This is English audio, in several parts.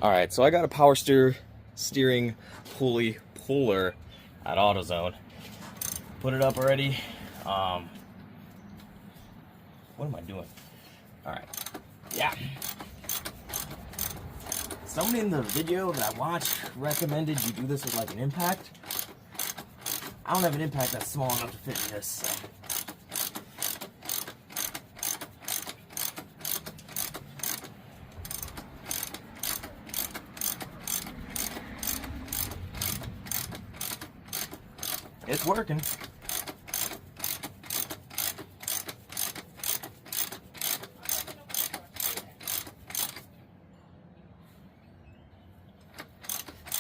Alright, so I got a power steering pulley puller at AutoZone. Put it up already. What am I doing? Alright. Yeah. Someone in the video that I watched recommended you do this with like an impact. I don't have an impact that's small enough to fit in this, so. It's working.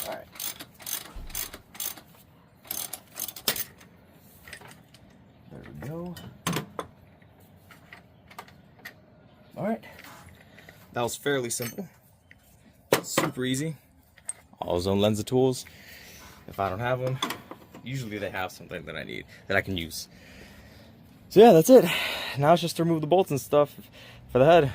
All right. There we go. All right. That was fairly simple. Super easy. AutoZone Lensa tools. If I don't have them, usually they have something that I need, that I can use. So yeah, that's it. Now it's just to remove the bolts and stuff for the head.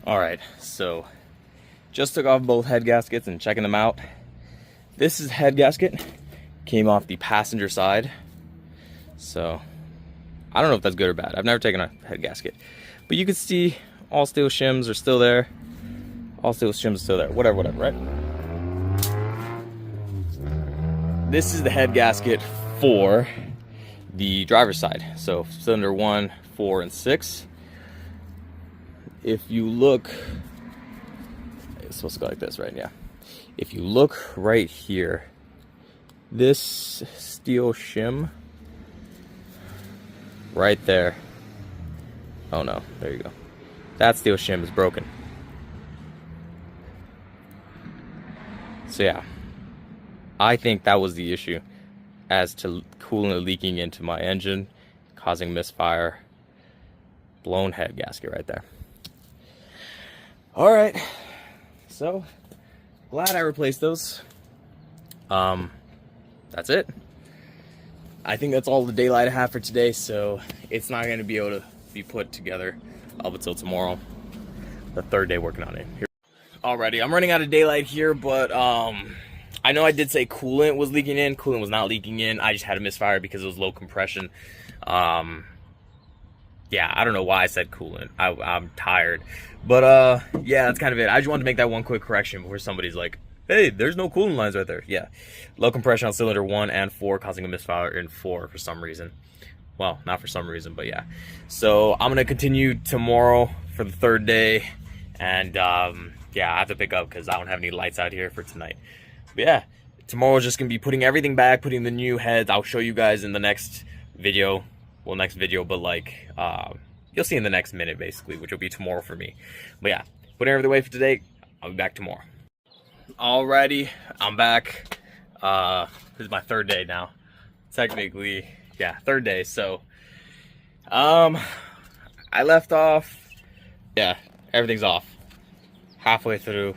Alright, so just took off both head gaskets and checking them out. This is head gasket. Came off the passenger side. So I don't know if that's good or bad. I've never taken a head gasket. But you can see all steel shims are still there. All steel shims are still there. Whatever, right? This is the head gasket for the driver's side. So cylinder 1, 4, and 6. If you look, it's supposed to go like this, right? Yeah. If you look right here, this steel shim right there. Oh no, there you go. That steel shim is broken. So yeah, I think that was the issue as to coolant leaking into my engine, causing misfire. Blown head gasket right there. All right, so glad I replaced those. That's it. I think that's all the daylight I have for today, so it's not going to be able to be put together up until tomorrow, the third day working on it. Alrighty, I'm running out of daylight here, but I know I did say coolant was leaking in. Coolant was not leaking in. I just had a misfire because it was low compression. Yeah, I don't know why I said coolant. I'm tired. But yeah, that's kind of it. I just wanted to make that one quick correction before somebody's like, hey, there's no coolant lines right there. Yeah, low compression on cylinder 1 and 4, causing a misfire in 4 for some reason. Well, not for some reason, but yeah. So I'm gonna continue tomorrow for the third day, and yeah, I have to pick up because I don't have any lights out here for tonight. But yeah, tomorrow's just gonna be putting everything back, putting the new heads. I'll show you guys in the next video. Well, next video, but like you'll see in the next minute basically, which will be tomorrow for me. But yeah, putting everything away for today. I'll be back tomorrow. Alrighty, I'm back. This is my third day now. Technically, yeah, third day. So I left off, yeah, everything's off halfway through.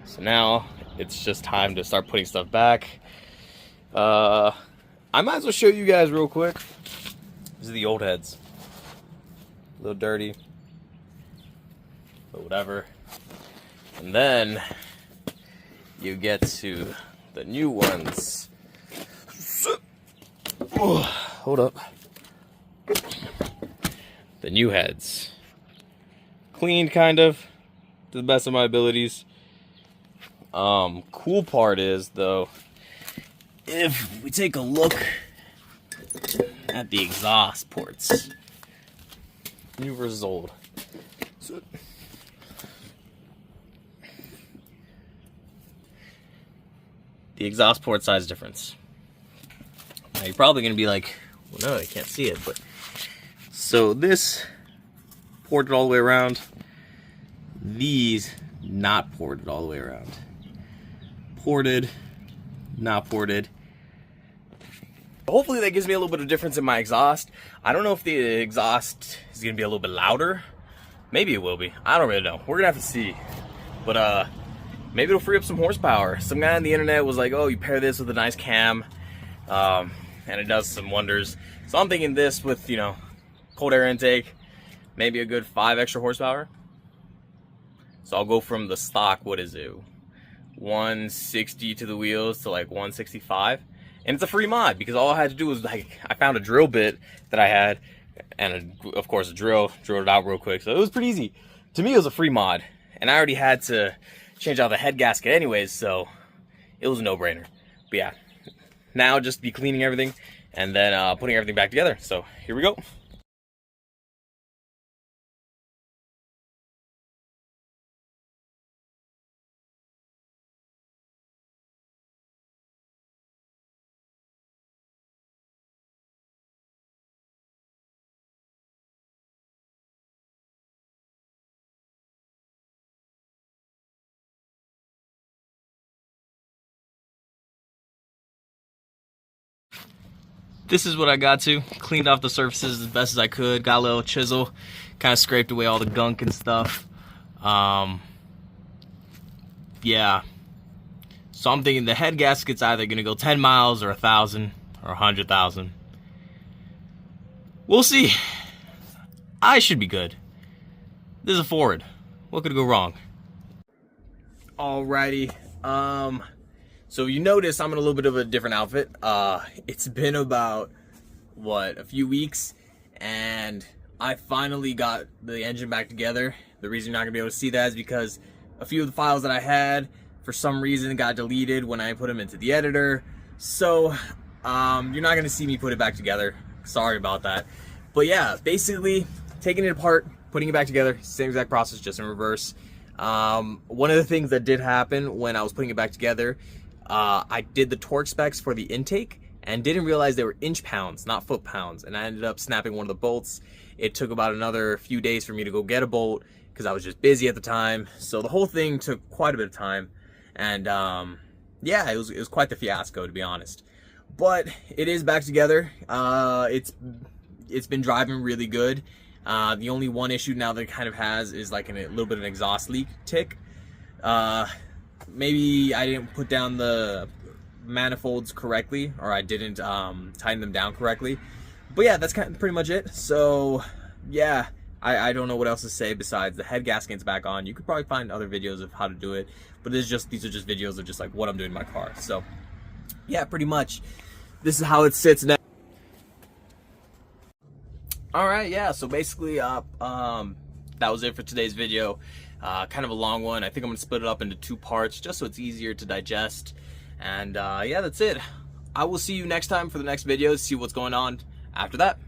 So now it's just time to start putting stuff back. I might as well show you guys real quick. These are the old heads. A little dirty, but whatever. And then you get to the new ones. Oh, hold up. The new heads. Cleaned, kind of, to the best of my abilities. Cool part is, though, if we take a look at the exhaust ports, new versus old. So, the exhaust port size difference. Now you're probably gonna be like, well, no, I can't see it, but so this ported all the way around. These not ported all the way around. Ported, not ported. Hopefully that gives me a little bit of difference in my exhaust. I don't know if the exhaust is gonna be a little bit louder Maybe it will be. I don't really know. We're gonna have to see. But maybe it'll free up some horsepower. Some guy on the internet was like, oh, you pair this with a nice cam, and it does some wonders. So I'm thinking this with, you know, cold air intake, maybe a good 5 extra horsepower. So I'll go from the stock, what is it, 160 to the wheels to like 165. And it's a free mod because all I had to do was, like, I found a drill bit that I had, and of course a drilled it out real quick. So it was pretty easy. To me, it was a free mod, and I already had to change out the head gasket anyways, so it was a no-brainer. But yeah, now just be cleaning everything and then putting everything back together. So here we go. This is what I got to. Cleaned off the surfaces as best as I could. Got a little chisel. Kind of scraped away all the gunk and stuff. Yeah. So I'm thinking the head gasket's either going to go 10 miles or 1,000 or 100,000. We'll see. I should be good. This is a Ford. What could go wrong? Alrighty. So you notice I'm in a little bit of a different outfit. It's been about, what, a few weeks, and I finally got the engine back together. The reason you're not gonna be able to see that is because a few of the files that I had, for some reason, got deleted when I put them into the editor. So, you're not gonna see me put it back together. Sorry about that. But yeah, basically, taking it apart, putting it back together, same exact process, just in reverse. One of the things that did happen when I was putting it back together, I did the torque specs for the intake and didn't realize they were inch pounds, not foot pounds, and I ended up snapping one of the bolts. It took about another few days for me to go get a bolt because I was just busy at the time. So the whole thing took quite a bit of time, and yeah, it was quite the fiasco, to be honest. But it is back together. It's been driving really good. The only one issue now that it kind of has is like a little bit of an exhaust leak tick. Maybe I didn't put down the manifolds correctly, or I didn't tighten them down correctly. But yeah, that's kind of pretty much it. So yeah, I don't know what else to say besides the head gasket's back on. You could probably find other videos of how to do it, but these are just videos of just like what I'm doing in my car. So yeah, pretty much this is how it sits now. Alright, yeah, so basically that was it for today's video. Kind of a long one. I think I'm gonna split it up into 2 parts just so it's easier to digest. And yeah, that's it. I will see you next time for the next video to see what's going on after that.